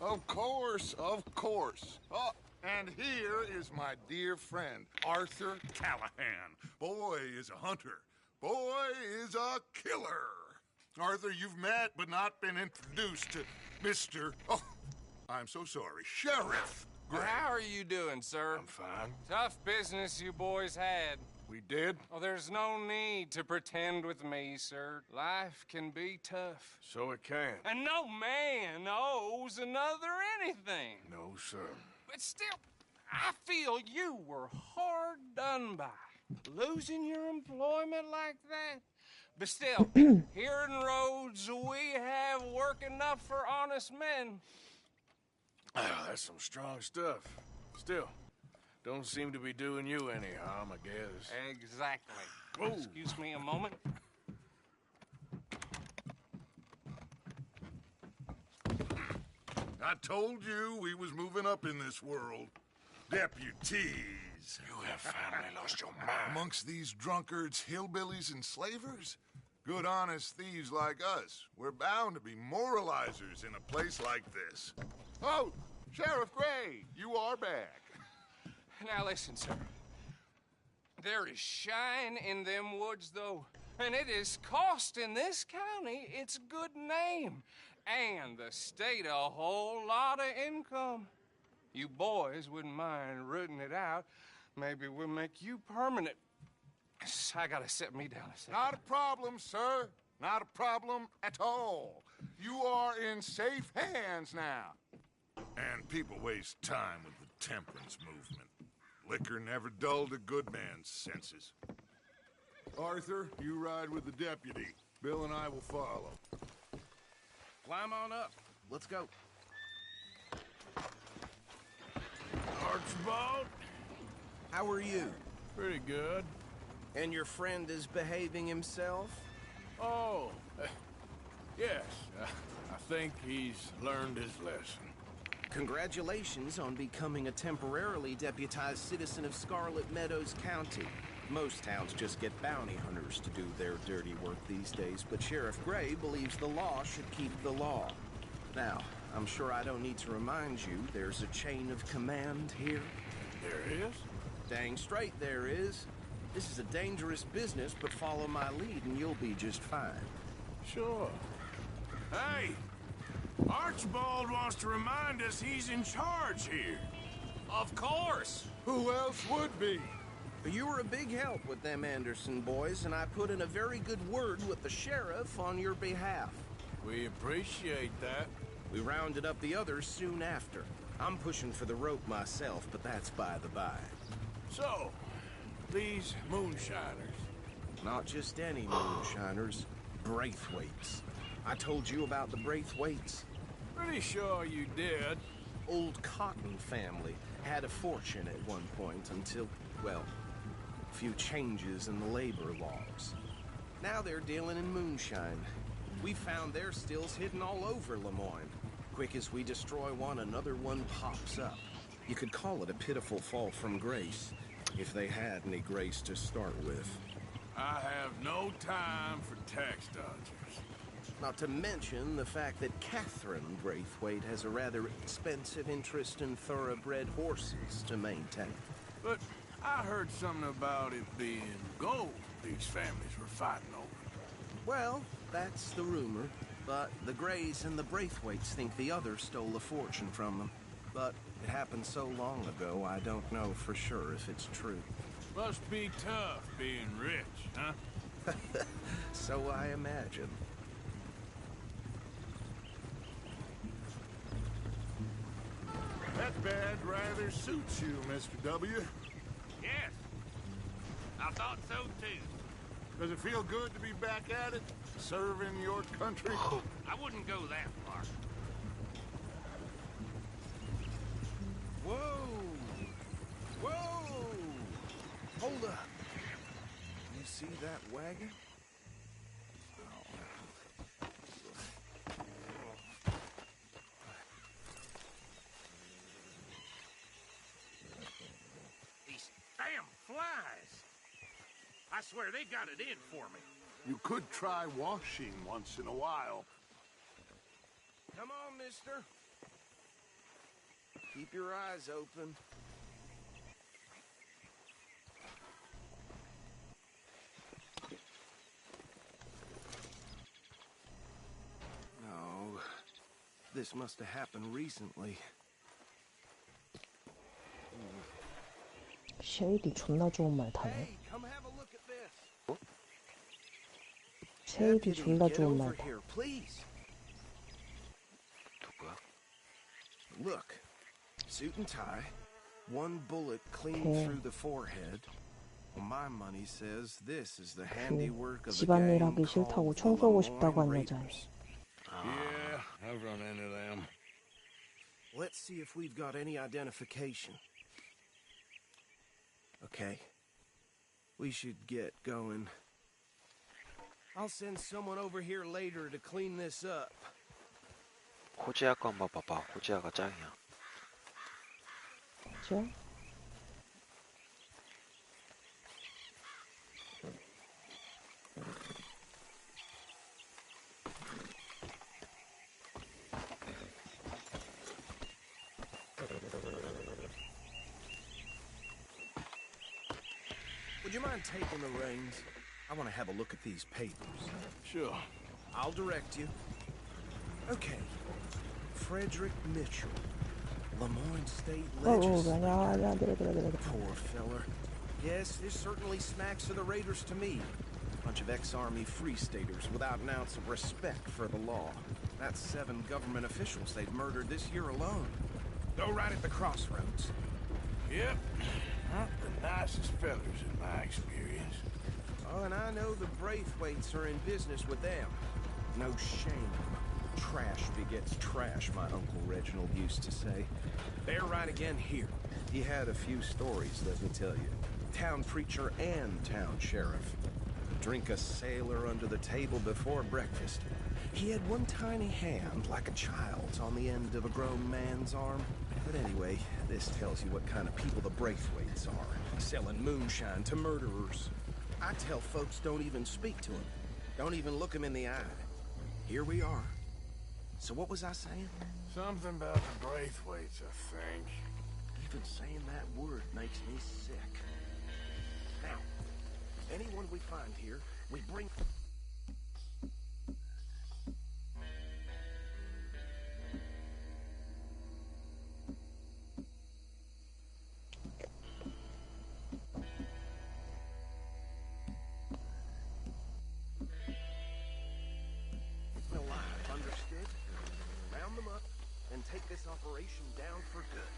Of course, of course. Oh, and here is my dear friend, Arthur Callahan. Boy is a hunter. Boy is a killer. Arthur, you've met but not been introduced to Mr. Oh, I'm so sorry, Sheriff Gray. How are you doing, sir? I'm fine. Tough business you boys had. We did? Oh, there's no need to pretend with me, sir. Life can be tough. So it can. And no man owes another anything. No, sir. But still, I feel you were hard done by. Losing your employment like that. But still, here in Rhodes, we have work enough for honest men. Oh, that's some strong stuff. Still, don't seem to be doing you any harm, I guess. Exactly. Whoa. Excuse me a moment. I told you we was moving up in this world. Deputies. You have finally lost your mind. Amongst these drunkards, hillbillies, and slavers? Good honest thieves like us. We're bound to be moralizers in a place like this. Oh, Sheriff Gray, you are back. Now listen, sir. There is shine in them woods, though. And it is costing this county its good name. And the state a whole lot of income. You boys wouldn't mind rooting it out. Maybe we'll make you permanent. I gotta sit me down a second. Not a problem, sir. Not a problem at all. You are in safe hands now. And people waste time with the temperance movement. Liquor never dulled a good man's senses. Arthur, you ride with the deputy. Bill and I will follow. Climb on up. Let's go. Archibald? How are you? Pretty good. And your friend is behaving himself? Oh, yes. I think he's learned his lesson. Congratulations on becoming a temporarily deputized citizen of Scarlet Meadows County. Most towns just get bounty hunters to do their dirty work these days, but Sheriff Gray believes the law should keep the law. Now, I'm sure I don't need to remind you there's a chain of command here. There is? Dang straight there is. This is a dangerous business, but follow my lead and you'll be just fine. Sure. Hey! Archibald wants to remind us he's in charge here. Of course. Who else would be? You were a big help with them Anderson boys, and I put in a very good word with the sheriff on your behalf. We appreciate that. We rounded up the others soon after. I'm pushing for the rope myself, but that's by the by. So, these moonshiners. Not just any moonshiners, Braithwaites. I told you about the Braithwaites. Pretty sure you did. Old Cotton family had a fortune at one point until, well, a few changes in the labor laws. Now they're dealing in moonshine. We found their stills hidden all over Lemoyne. Quick as we destroy one, another one pops up. You could call it a pitiful fall from grace, if they had any grace to start with. I have no time for tax dodgers. Not to mention the fact that Catherine Braithwaite has a rather expensive interest in thoroughbred horses to maintain. But I heard something about it being gold these families were fighting over. Well, that's the rumor. But the Grays and the Braithwaites think the others stole a fortune from them. But it happened so long ago, I don't know for sure if it's true. Must be tough being rich, huh? So I imagine. That badge rather suits you, Mr. W. Yes, I thought so too. Does it feel good to be back at it? Serving your country? I wouldn't go that far. Whoa! Whoa! Hold up. You see that wagon? These damn flies. I swear they got it in for me. You could try washing once in a while. Come on, mister. Keep your eyes open. No, this must have happened recently. 쉐이디 존나 좋은 말 타네. Hey, come have a look at this. 쉐이디 Deputy, 존나 get 좋은 over 말 타. here, please. 누구야? Look, suit and tie, one bullet clean Okay. through the forehead. Well, my money says this is the 그 handiwork of a 집안일 gang 하기 싫다고 called the 청소하고 싶다고 한 Lemoyne 여자애. Raiders. Yeah, I've run into them. Let's see if we've got any identification. Okay. We should get going. I'll send someone over here later to clean this up. 호지아 거 한번 봐봐. 호지아가 짱이야. 그죠? Would you mind taking the reins? I want to have a look at these papers. Sure. I'll direct you. Okay. Frederick Mitchell. Lemoyne State Legislature. 아니야, 내려. Poor feller. Yes, this certainly smacks of the Raiders to me. Bunch of ex-Army Free Staters without an ounce of respect for the law. That's 7 government officials they've murdered this year alone. Go right at the crossroads. Yep. Not the nicest fellas in my experience. Oh, and I know the Braithwaites are in business with them. No shame. Trash begets trash, my Uncle Reginald used to say. They're right again here. He had a few stories, let me tell you. Town preacher and town sheriff. Drink a sailor under the table before breakfast. He had one tiny hand, like a child's, on the end of a grown man's arm. But anyway, this tells you what kind of people the Braithwaites are. Selling moonshine to murderers. I tell folks don't even speak to them. Don't even look them in the eye. Here we are. So what was I saying? Something about the Braithwaites, I think. Even saying that word makes me sick. Now, anyone we find here, we bring... Alive, understood? Round them up and take this operation down for good.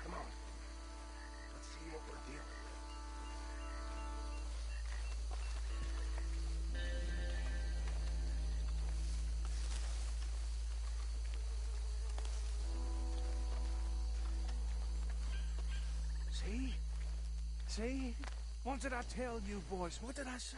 Come on. Let's see what we're dealing with. See? See? What did I tell you, boys? What did I say?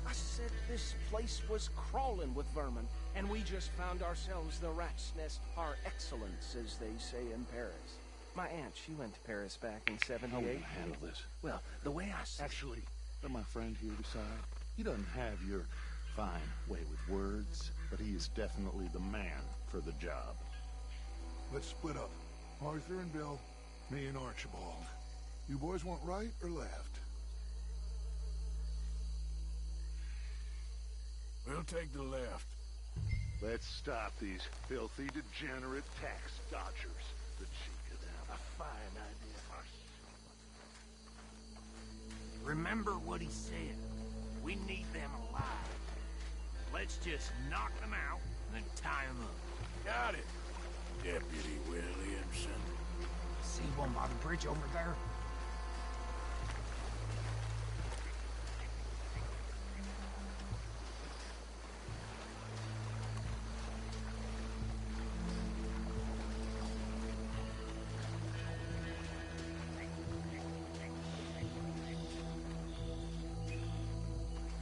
I said this place was crawling with vermin, and we just found ourselves the rat's nest par excellence, as they say in Paris. My aunt, she went to Paris back in '78. How are we gonna handle this? Well, the way I see... Actually, let my friend here decide. He doesn't have your fine way with words, but he is definitely the man for the job. Let's split up. Arthur and Bill, me and Archibald. You boys want right or left? We'll take the left. Let's stop these filthy, degenerate tax dodgers. The cheek of them. A fine idea. Remember what he said. We need them alive. Let's just knock them out and then tie them up. Got it, Deputy Williamson. See one by the bridge over there?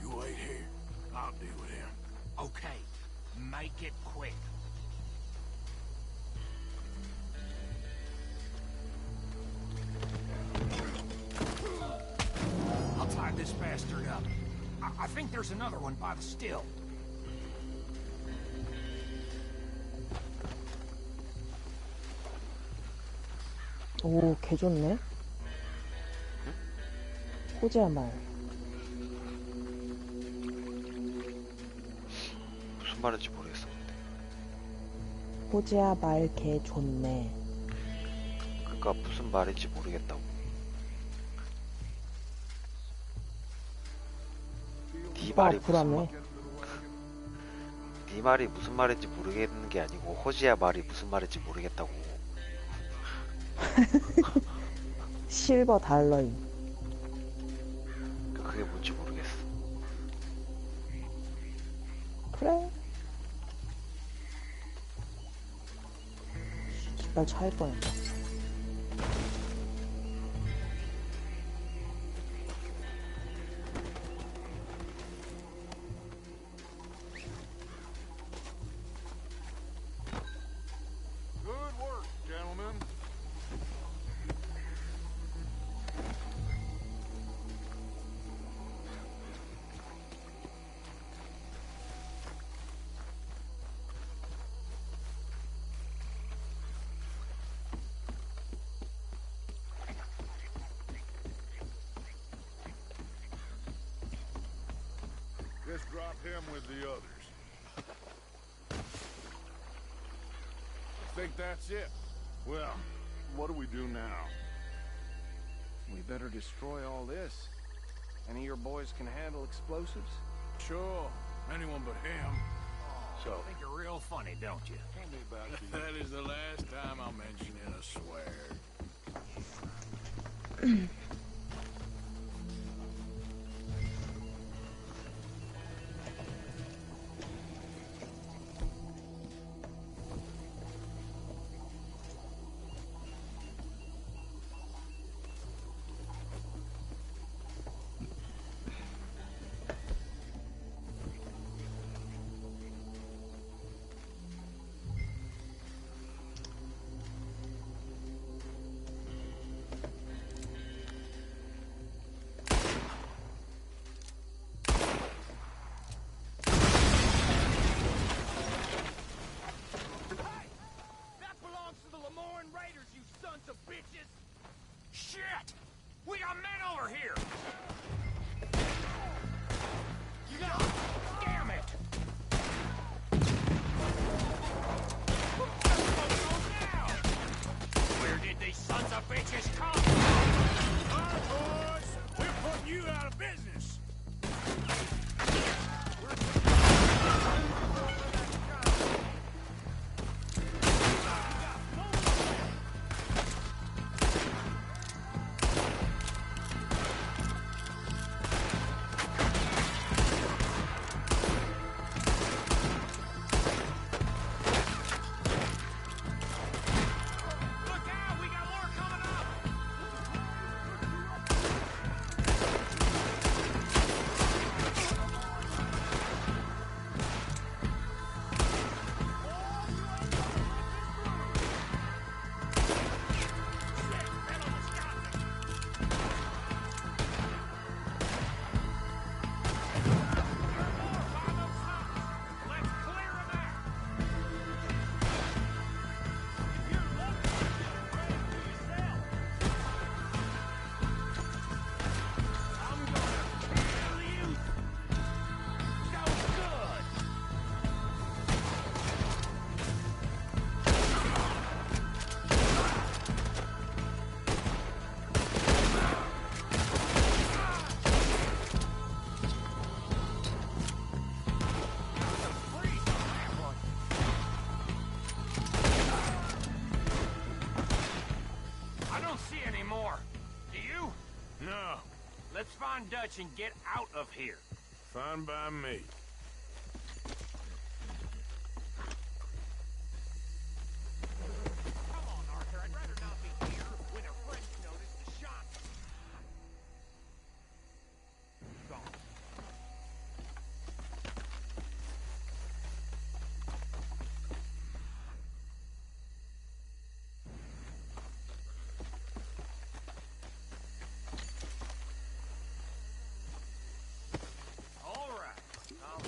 You wait here. I'll deal with him. Okay, make it quick. I'll tie this bastard up. I think there's another one by the still. 오, 개 좋네. 호재야 말. 무슨 말인지 모르겠어 근데. 호재야 말 개 좋네. 그니까 무슨 말인지 모르겠다고. 네 말이 무슨 불안해. 네 말이 무슨 말인지 모르겠는 게 아니고 호지야 말이 무슨 말인지 모르겠다고. 실버 달러임. 그게 뭔지 모르겠어. 그래. 깃발 차일 뻔했다. Good work, gentlemen. Just drop him with the others. Think that's it? Well, what do we do now? We better destroy all this. Any of your boys can handle explosives? Sure, anyone but him. So, I think you're real funny, don't you? Tell me about the That is the last time I'll mention it, I swear. Shit! We got men over here! Damn it! Where did these sons of bitches come? All right, boys, we're putting you out of business. Look out! We got more coming up! I don't see any more. Do you? No, Let's find Dutch and get out of here. fine by me. Come on, Arthur. I'd rather not be here when a French notice the shot. Gone. All right. I'll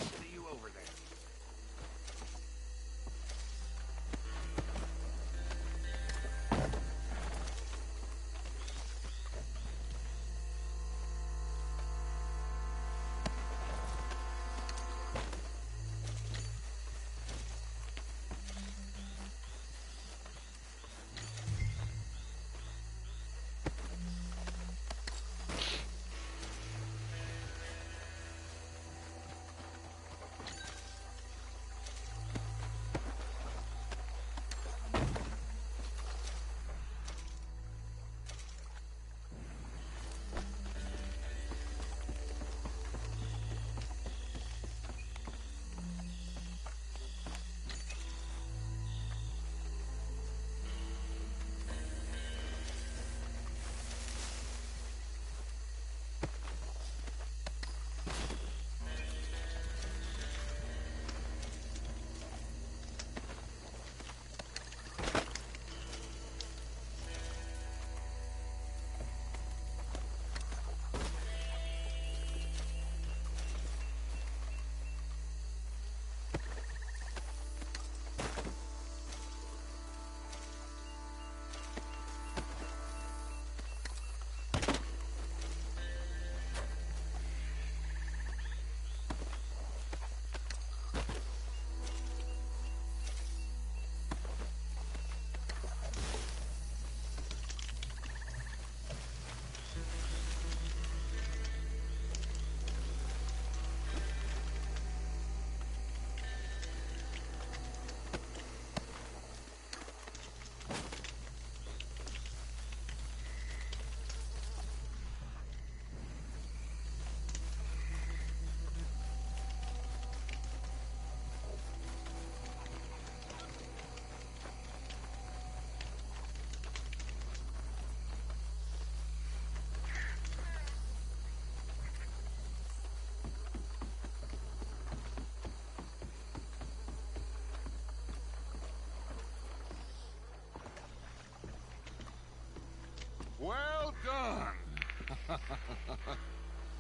Well done.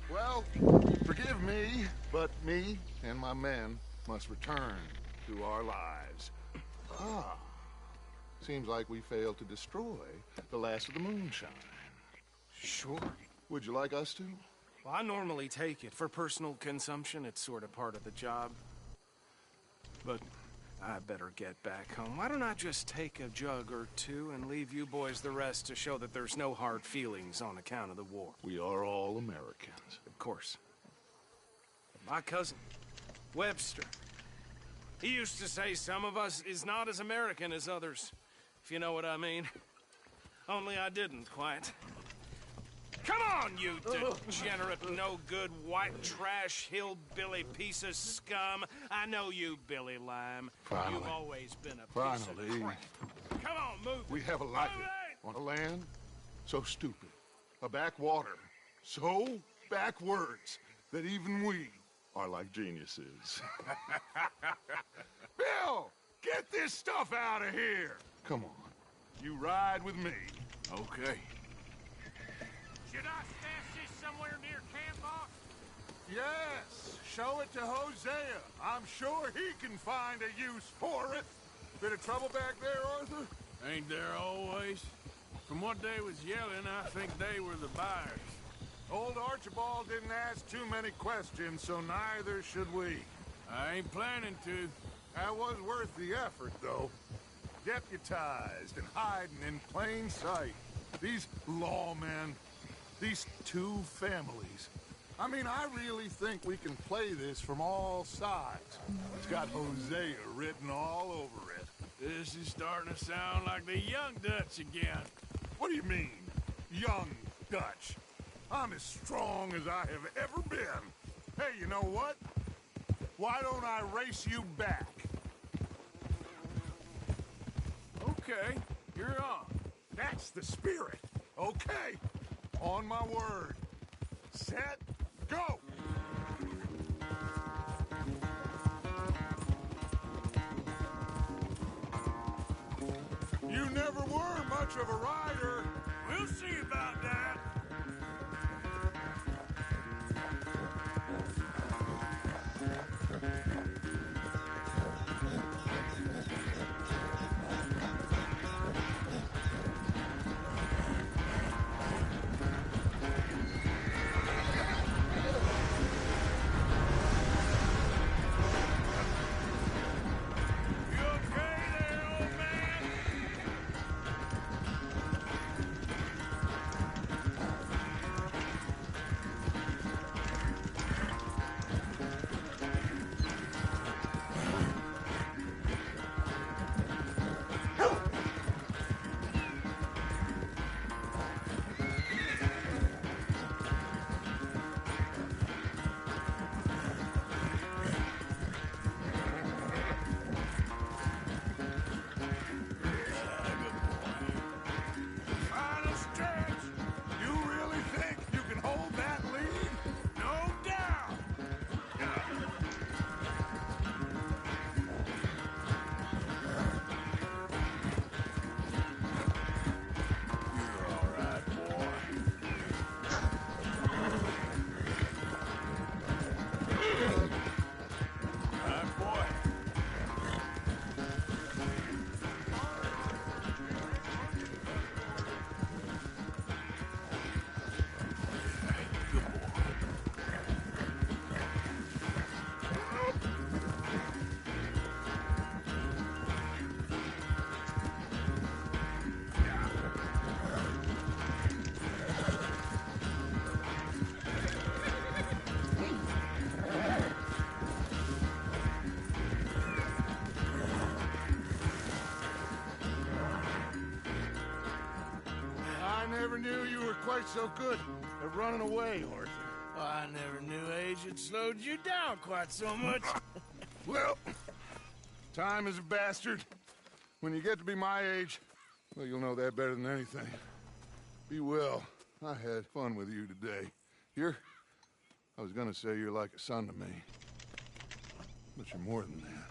Well, forgive me, but me and my men must return to our lives. Ah. Seems like we failed to destroy the last of the moonshine. Sure. Would you like us to? Well, I normally take it. For personal consumption, it's sort of part of the job. But I better get back home. Why don't I just take a jug or two and leave you boys the rest to show that there's no hard feelings on account of the war? We are all Americans. Of course. My cousin, Webster, he used to say some of us is not as American as others, if you know what I mean. Only I didn't quite. Come on, you degenerate, no-good, white trash, hillbilly piece of scum. I know you, Billy Lime. Finally. You've always been a piece of crap. Come on, move. We have a life on a land so stupid, a backwater so backwards that even we are like geniuses. Bill, get this stuff out of here. Come on, you ride with me. Okay. Should I stash this somewhere near camp, boss? Yes, show it to Hosea. I'm sure he can find a use for it. Bit of trouble back there, Arthur? Ain't there always? From what they was yelling, I think they were the buyers. Old Archibald didn't ask too many questions, so neither should we. I ain't planning to. That was worth the effort, though. Deputized and hiding in plain sight. These lawmen, these two families. I mean, I really think we can play this from all sides. It's got Hosea written all over it. This is starting to sound like the Young Dutch again. What do you mean, young Dutch? I'm as strong as I have ever been. Hey, you know what? Why don't I race you back? Okay, you're on. That's the spirit. Okay, on my word. Set, go! You never were much of a rider. We'll see about that. I never knew you were quite so good at running away, Arthur. I never knew age had slowed you down quite so much. Well, time is a bastard. When you get to be my age, well, you'll know that better than anything. Be well. I had fun with you today. I was gonna say you're like a son to me. But you're more than that.